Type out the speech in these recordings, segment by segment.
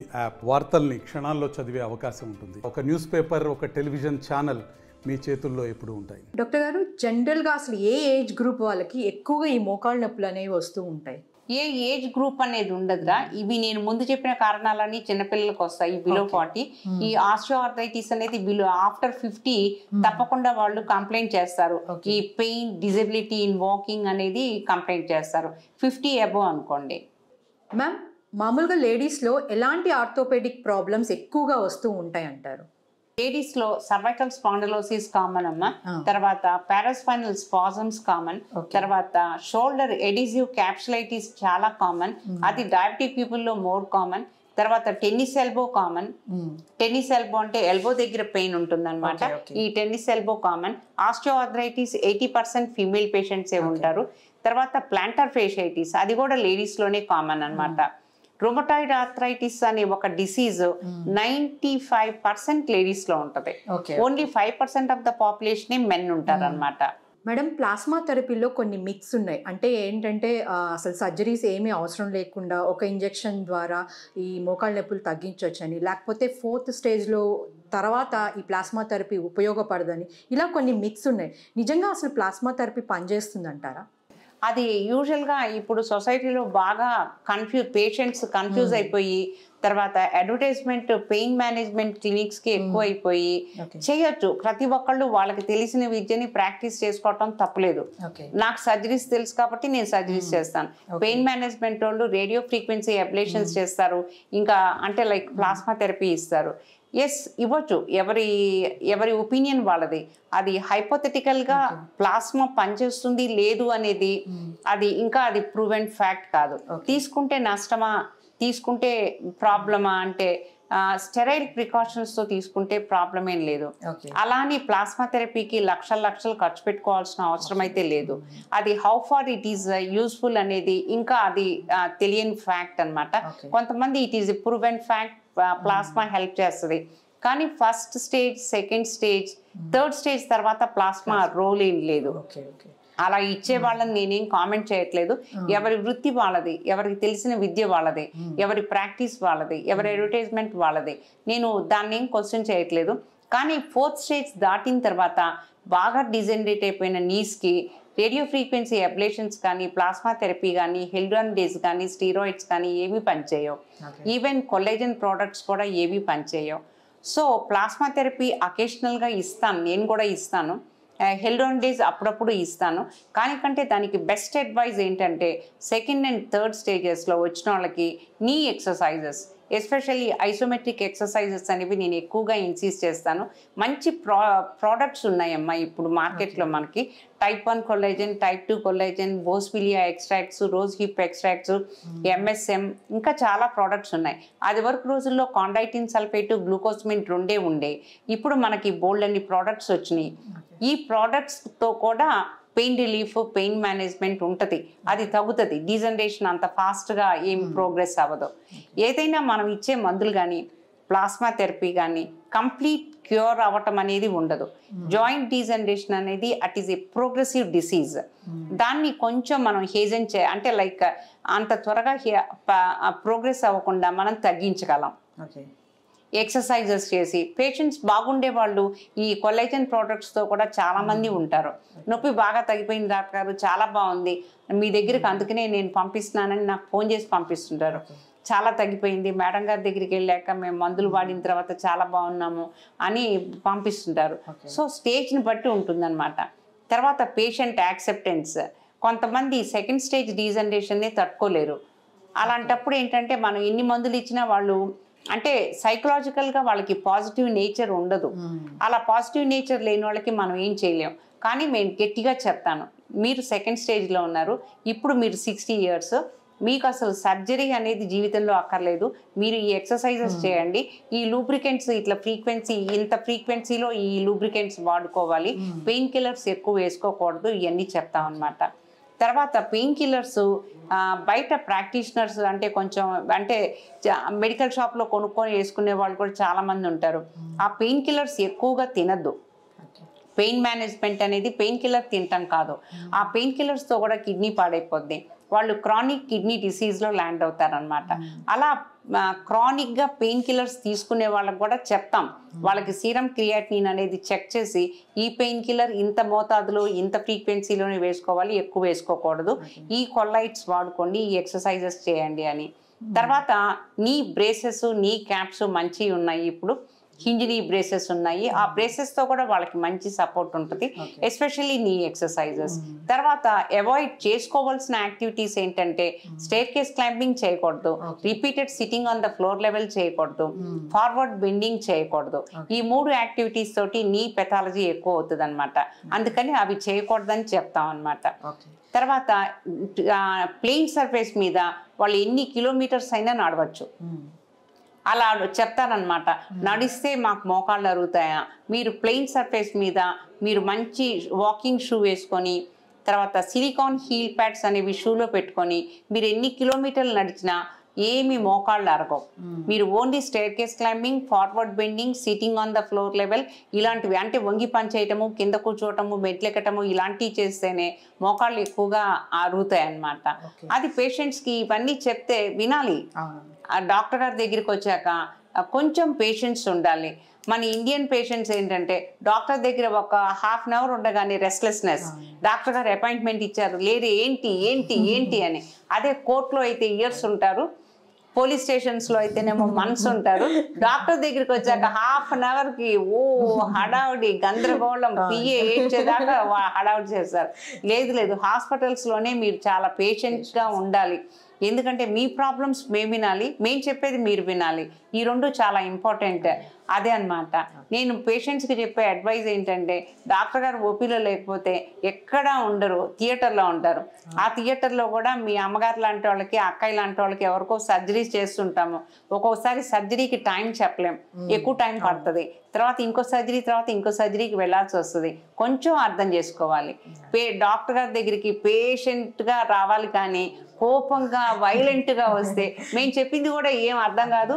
App వార్తల్ని క్షణాల్లో చదివే అవకాశం ఉంటుంది. ఒక న్యూస్ పేపర్, ఒక టెలివిజన్ ఛానల్ మీ చేతుల్లో ఎప్పుడు ఉంటాయి. డాక్టర్ గారు, జనరల్గా అసలు ఏ ఏజ్ గ్రూప్ వాళ్ళకి ఎక్కువగా ఈ మోకాళ్ళ నొప్పులు అనేవి వస్తూ ఉంటాయి? ఏ ఏజ్ గ్రూప్ అనేది ఉండదురా. ఇవి నేను ముందు చెప్పిన కారణాలన్నీ చిన్నపిల్లలకు వస్తాయి. బిలో 40 ఈ ఆస్టియోఆర్థరైటిస్ అనేది బిలో ఆఫ్టర్ 50 తప్పకుండా వాళ్ళు కంప్లైంట్ చేస్తారు. ఈ పెయిన్, డిజబిలిటీ ఇన్ వాకింగ్ అనేది కంప్లైంట్ చేస్తారు 50 అబోవ్ అనుకోండి. మ్యామ్, మామూలుగా లేడీస్లో ఎలాంటి ఆర్థోపెడిక్ ప్రాబ్లమ్స్ ఎక్కువగా వస్తూ ఉంటాయి అంటారు? లేడీస్ లో సర్వైకల్ స్పాండిలోసిస్ కామన్ అమ్మ, తర్వాత పారాస్పైనల్ స్పాజమ్స్ కామన్, తర్వాత షోల్డర్ ఎడిజివ్ క్యాప్సులైటిస్ చాలా కామన్, అది డయాబెటిక్ పీపుల్ లో మోర్ కామన్. తర్వాత tennis elbow common. Tennis elbow అంటే ఎల్బో దగ్గర పెయిన్ ఉంటుంది అనమాట. ఈ tennis elbow common. Osteoarthritis 80% female patients ఏ ఉంటారు. తర్వాత ప్లాంటర్ ఫేషియైటిస్ అది కూడా లేడీస్ లోనే కామన్ అనమాట. రుమటాయిడ్ ఆర్థరైటిస్ అనే ఒక డిసీజ్ 95% లేడీస్ లో ఉంటది. Only 5% of the population men ఉంటారు అనమాట. మేడం, ప్లాస్మా థెరపీలో కొన్ని మిక్స్ ఉన్నాయి. అంటే ఏంటంటే అసలు సర్జరీస్ ఏమీ అవసరం లేకుండా ఒక ఇంజెక్షన్ ద్వారా ఈ మోకాళ్ళ నొప్పులు తగ్గించవచ్చని, లేకపోతే 4th స్టేజ్లో తర్వాత ఈ ప్లాస్మా థెరపీ ఉపయోగపడదని, ఇలా కొన్ని మిక్స్ ఉన్నాయి. నిజంగా అసలు ప్లాస్మా థెరపీ పనిచేస్తుంది అంటారా? అది యూజువల్గా ఇప్పుడు సొసైటీలో బాగా పేషెంట్స్ కన్ఫ్యూజ్ అయిపోయి, తర్వాత అడ్వర్టైజ్మెంట్ పెయిన్ మేనేజ్మెంట్ క్లినిక్స్కి ఎక్కువ అయిపోయి చేయొచ్చు. ప్రతి ఒక్కళ్ళు వాళ్ళకి తెలిసిన విద్యని ప్రాక్టీస్ చేసుకోవటం తప్పలేదు. నాకు సర్జరీస్ తెలుసు కాబట్టి నేను సర్జరీస్ చేస్తాను. పెయిన్ మేనేజ్మెంట్ వాళ్ళు రేడియో ఫ్రీక్వెన్సీ అబ్లేషన్స్ చేస్తారు, ఇంకా అంటే లైక్ ప్లాస్మా థెరపీ ఇస్తారు. ఎస్, ఇవ్వచ్చు. ఎవరి ఒపీనియన్ వాళ్ళది. అది హైపోథెటికల్గా ప్లాస్మా పనిచేస్తుంది లేదు అనేది అది ప్రూవెన్ ఫ్యాక్ట్ కాదు. తీసుకుంటే నష్టమా, తీసుకుంటే ప్రాబ్లమా అంటే స్టెరైల్ ప్రికాషన్స్తో తీసుకుంటే ప్రాబ్లం ఏం లేదు. అలానే ప్లాస్మా థెరపీకి లక్షలు ఖర్చు పెట్టుకోవాల్సిన అవసరం అయితే లేదు. అది how far it is useful అనేది ఇంకా అది తెలియని ఫ్యాక్ట్ అనమాట. కొంతమంది it is proven fact, plasma help చేస్తుంది. కానీ first stage, second stage, third stage తర్వాత ప్లాస్మా రోల్ ఏం లేదు. అలా ఇచ్చే వాళ్ళని నేనేం కామెంట్ చేయట్లేదు. ఎవరి వృత్తి వాళ్ళది, ఎవరికి తెలిసిన విద్య వాళ్ళది, ఎవరి ప్రాక్టీస్ వాళ్ళది, ఎవరి అడ్వర్టైజ్మెంట్ వాళ్ళది. నేను దాన్ని ఏం క్వశ్చన్ చేయట్లేదు. కానీ 4th స్టేజ్ దాటిన తర్వాత బాగా డిజనరేట్ అయిపోయిన నీస్కి రేడియో ఫ్రీక్వెన్సీ అబ్లేషన్స్ కానీ, ప్లాస్మా థెరపీ కానీ, హెల్డానిడేస్ కానీ, స్టీరాయిడ్స్ కానీ ఏమీ పనిచేయవు. ఈవెన్ కొల్లాజన్ ప్రోడక్ట్స్ కూడా ఏమీ పనిచేయవు. సో ప్లాస్మా థెరపీ అకేషనల్గా ఇస్తాను, నేను కూడా ఇస్తాను. హెల్డానిడేస్ అప్పుడప్పుడు ఇస్తాను. కానీ దానికి బెస్ట్ అడ్వైజ్ ఏంటంటే సెకండ్ అండ్ థర్డ్ స్టేజెస్లో వచ్చిన వాళ్ళకి నీ ఎక్సర్సైజెస్, ఎస్పెషల్లీ ఐసోమెట్రిక్ ఎక్సర్సైజెస్ అనేవి నేను ఎక్కువగా ఇన్సిస్ట్ చేస్తాను. మంచి ప్రోడక్ట్స్ ఉన్నాయమ్మా ఇప్పుడు మార్కెట్లో మనకి. Type 1 collagen, type 2 collagen, boswellia extracts, rose hip extracts, MSM, ఇంకా చాలా ప్రోడక్ట్స్ ఉన్నాయి. అది వరకు రోజుల్లో కాండ్రైటిన్ సల్ఫేట్, గ్లూకోస్మిన్ 2 ఉండే. ఇప్పుడు మనకి బోల్డ్ అన్ని ప్రోడక్ట్స్ వచ్చినాయి. ఈ ప్రోడక్ట్స్తో కూడా పెయిన్ రిలీఫ్, పెయిన్ మేనేజ్మెంట్ ఉంటుంది. అది తగ్గుతుంది. డీజనరేషన్ అంత ఫాస్ట్గా ఏం ప్రోగ్రెస్ అవ్వదు. ఏదైనా మనం ఇచ్చే మందులు కానీ, ప్లాస్మా థెరపీ కానీ కంప్లీట్ క్యూర్ అవ్వటం అనేది ఉండదు. జాయింట్ డీజనరేషన్ అనేది at is a progressive disease. దాన్ని కొంచెం మనం హేజన్ అంటే లైక్ అంత త్వరగా ప్రోగ్రెస్ అవ్వకుండా మనం తగ్గించగలం. ఎక్సర్సైజెస్ చేసి పేషెంట్స్ బాగుండే వాళ్ళు ఈ కొల్లాజన్ ప్రోడక్ట్స్తో కూడా చాలామంది ఉంటారు. నొప్పి బాగా తగ్గిపోయింది డాక్టర్ గారు, చాలా బాగుంది మీ దగ్గరికి, అందుకనే నేను పంపిస్తున్నానని నాకు ఫోన్ చేసి పంపిస్తుంటారు. చాలా తగ్గిపోయింది మేడం గారి దగ్గరికి వెళ్ళాక, మేము మందులు వాడిన తర్వాత చాలా బాగున్నాము అని పంపిస్తుంటారు. సో స్టేజ్ని బట్టి ఉంటుందన్నమాట. తర్వాత పేషెంట్ యాక్సెప్టెన్స్. కొంతమంది సెకండ్ స్టేజ్ డీజనరేషన్ని తట్టుకోలేరు. అలాంటప్పుడు ఏంటంటే మనం ఎన్ని మందులు ఇచ్చినా వాళ్ళు అంటే సైకలాజికల్గా వాళ్ళకి పాజిటివ్ నేచర్ ఉండదు. అలా పాజిటివ్ నేచర్ లేని వాళ్ళకి మనం ఏం చేయలేం. కానీ నేను గట్టిగా చెప్తాను, మీరు సెకండ్ స్టేజ్లో ఉన్నారు, ఇప్పుడు మీరు 60 years, మీకు అసలు సర్జరీ అనేది జీవితంలో అక్కర్లేదు. మీరు ఈ ఎక్సర్సైజెస్ చేయండి. ఈ లూబ్రికెంట్స్ ఇంత ఫ్రీక్వెన్సీలో ఈ లూబ్రికెంట్స్ వాడుకోవాలి. పెయిన్ కిల్లర్స్ ఎక్కువ వేసుకోకూడదు. ఇవన్నీ చెప్తామన్నమాట. తర్వాత పెయిన్ కిల్లర్స్ బయట ప్రాక్టీషనర్స్ అంటే కొంచెం అంటే మెడికల్ షాప్లో కొనుక్కొని వేసుకునే వాళ్ళు కూడా చాలామంది ఉంటారు. ఆ పెయిన్ కిల్లర్స్ ఎక్కువగా తినద్దు. పెయిన్ మేనేజ్మెంట్ అనేది పెయిన్ కిల్లర్ తినటం కాదు. ఆ పెయిన్ కిల్లర్స్తో కూడా కిడ్నీ పాడైపోద్ది. వాళ్ళు క్రానిక్ కిడ్నీ డిసీజ్లో ల్యాండ్ అవుతారనమాట. అలా క్రానిక్గా పెయిన్ కిల్లర్స్ తీసుకునే వాళ్ళకి కూడా చెప్తాం. వాళ్ళకి సీరం క్రియాటినిన్ అనేది చెక్ చేసి ఈ పెయిన్ కిల్లర్ ఇంత మోతాదులో ఇంత ఫ్రీక్వెన్సీలోనే వేసుకోవాలి, ఎక్కువ వేసుకోకూడదు, ఈ కొల్లైట్స్ వాడుకోండి, ఈ ఎక్సర్సైజెస్ చేయండి అని. తర్వాత నీ బ్రేసెస్, నీ క్యాప్స్ మంచివి ఉన్నాయి, ఇప్పుడు హింజ్ నీ బ్రేసెస్ ఉన్నాయి. ఆ బ్రేసెస్తో కూడా వాళ్ళకి మంచి సపోర్ట్ ఉంటుంది, ఎస్పెషల్లీ నీ ఎక్సర్సైజెస్. తర్వాత అవాయిడ్ చేసుకోవాల్సిన యాక్టివిటీస్ ఏంటంటే స్టేర్ కేస్ క్లైంబింగ్ చేయకూడదు, repeated sitting on the floor level చేయకూడదు, ఫార్వర్డ్ బెండింగ్ చేయకూడదు. ఈ 3 యాక్టివిటీస్ తోటి నీ పెథాలజీ ఎక్కువ అవుతుంది అనమాట. అందుకని అవి చేయకూడదని చెప్తాం అనమాట. తర్వాత ప్లెయిన్ సర్ఫేస్ మీద వాళ్ళు ఎన్ని కిలోమీటర్స్ అయినా నడవచ్చు, అలా చెప్తారనమాట. నడిస్తే మాకు మోకాళ్ళు అరుగుతాయా, మీరు ప్లెయిన్ సర్ఫేస్ మీద మీరు మంచి వాకింగ్ షూ వేసుకొని, తర్వాత సిలికాన్ హీల్ ప్యాడ్స్ అనేవి షూలో పెట్టుకొని మీరు ఎన్ని కిలోమీటర్లు నడిచినా ఏమి మోకాళ్ళు అరగవు. మీరు only staircase climbing, forward bending, sitting on the floor level ఇలాంటివి, అంటే వంగి పని చేయటము, కింద కూర్చోవటము, మెట్లెక్కటము ఇలాంటివి చేస్తేనే మోకాళ్ళు ఎక్కువగా అరుగుతాయి అన్నమాట. అది పేషెంట్స్కి ఇవన్నీ చెప్తే వినాలి. డాక్టర్ గారి దగ్గరికి వచ్చాక కొంచెం పేషెన్స్ ఉండాలి. మన ఇండియన్ పేషెంట్స్ ఏంటంటే డాక్టర్ దగ్గర ఒక హాఫ్ అన్ అవర్ ఉండగానే రెస్ట్లెస్నెస్, డాక్టర్ గారు అపాయింట్మెంట్ ఇచ్చారు లేదు ఏంటి ఏంటి ఏంటి అని. అదే కోర్టులో అయితే ఇయర్స్ ఉంటారు, పోలీస్ స్టేషన్స్లో అయితేనేమో మంత్స్ ఉంటారు. డాక్టర్ దగ్గరికి వచ్చాక హాఫ్ అన్ అవర్కి హడావుడి గందరగోళం, పిఏ ఏడ్చేదాకా హడావుడి చేస్తారు. లేదు హాస్పిటల్స్లోనే మీరు చాలా పేషెంట్గా ఉండాలి. ఎందుకంటే మీ ప్రాబ్లమ్స్ మేము వినాలి, మేము చెప్పేది మీరు వినాలి. ఈ 2 చాలా ఇంపార్టెంట్. అదే అనమాట నేను పేషెంట్స్కి చెప్పే అడ్వైజ్ ఏంటంటే, డాక్టర్ గారు ఓపీలో లేకపోతే ఎక్కడా ఉండరు, థియేటర్లో ఉంటారు. ఆ థియేటర్లో కూడా మీ అమ్మగారు లాంటి వాళ్ళకి, అక్కయ్య లాంటి వాళ్ళకి ఎవరికో సర్జరీస్ చేస్తుంటాము. ఒక్కొక్కసారి సర్జరీకి టైం చెప్పలేం, ఎక్కువ టైం పడుతుంది. తర్వాత ఇంకో సర్జరీకి వెళ్ళాల్సి వస్తుంది. కొంచెం అర్థం చేసుకోవాలి. డాక్టర్ గారి దగ్గరికి పేషెంట్గా రావాలి, కానీ కోపంగా వైలెంట్గా వస్తే మేము చెప్పింది కూడా ఏం అర్థం కాదు,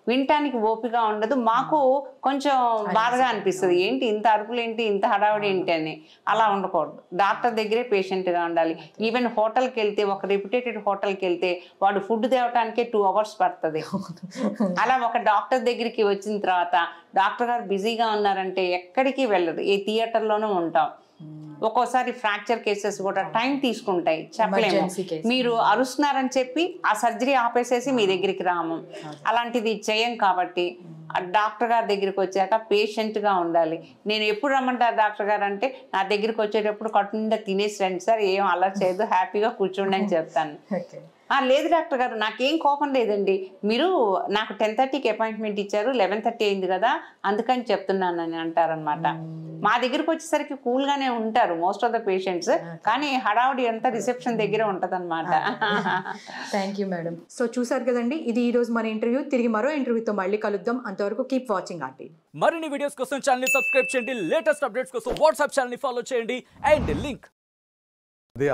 వినటానికి ఓపిక ఉండదు, మాకు కొంచెం బాధగా అనిపిస్తుంది. ఏంటి ఇంత అరుపులు ఏంటి, ఇంత హడావుడి ఏంటి అని. అలా ఉండకూడదు. డాక్టర్ దగ్గరే పేషెంట్గా ఉండాలి. ఈవెన్ హోటల్కి వెళ్తే, ఒక రెప్యుటేటెడ్ హోటల్కి వెళ్తే వాడు ఫుడ్ తేవటానికే 2 hours పడుతుంది. అలా ఒక డాక్టర్ దగ్గరికి వచ్చిన తర్వాత డాక్టర్ గారు బిజీగా ఉన్నారంటే ఎక్కడికి వెళ్ళరు, ఏ థియేటర్లోనూ ఉంటాం. ఒక్కోసారి ఫ్రాక్చర్ కేసెస్ కూడా టైం తీసుకుంటాయి, చెప్పలేము. మీరు అరుస్తున్నారని చెప్పి ఆ సర్జరీ ఆపేసేసి మీ దగ్గరికి రాము, అలాంటిది చేయం. కాబట్టి డాక్టర్ గారి దగ్గరికి వచ్చాక పేషెంట్గా ఉండాలి. నేను ఎప్పుడు రమ్మంటారు డాక్టర్ గారు అంటే, నా దగ్గరికి వచ్చేటప్పుడు కట్టు నిండా తినేసి రండి సార్, ఏం అలా చేయదు, హ్యాపీగా కూర్చోండి అని చెప్తాను. లేదు డాక్టర్ గారు నాకేం కోపం లేదండి, మీరు నాకు 10:30కి అపాయింట్మెంట్ ఇచ్చారు, 11:30 అయింది కదా అందుకని చెప్తున్నాను అని అంటారనమాట. మా దగ్గరకు వచ్చేసరికి కూల్గానే ఉంటారు మోస్ట్ ఆఫ్ ద పేషెంట్స్, కానీ హడావుడి అంతా రిసెప్షన్ దగ్గర ఉంటుంది అనమాట. Thank you madam. సో చూసారు కదండి, ఇది ఈ రోజు మన ఇంటర్వ్యూ. తిరిగి మరో ఇంటర్వ్యూతో మళ్ళీ కలుద్దాం. అంతవరకు కీప్ వాచింగ్ ఆర్టీ. మరిన్ని వీడియోస్ కోసం ఛానల్ ని సబ్స్క్రైబ్ చేయండి, లేటెస్ట్ అప్డేట్స్ కోసం వాట్సాప్ ఛానల్ ని ఫాలో చేయండి, అండ్ లింక్ అదే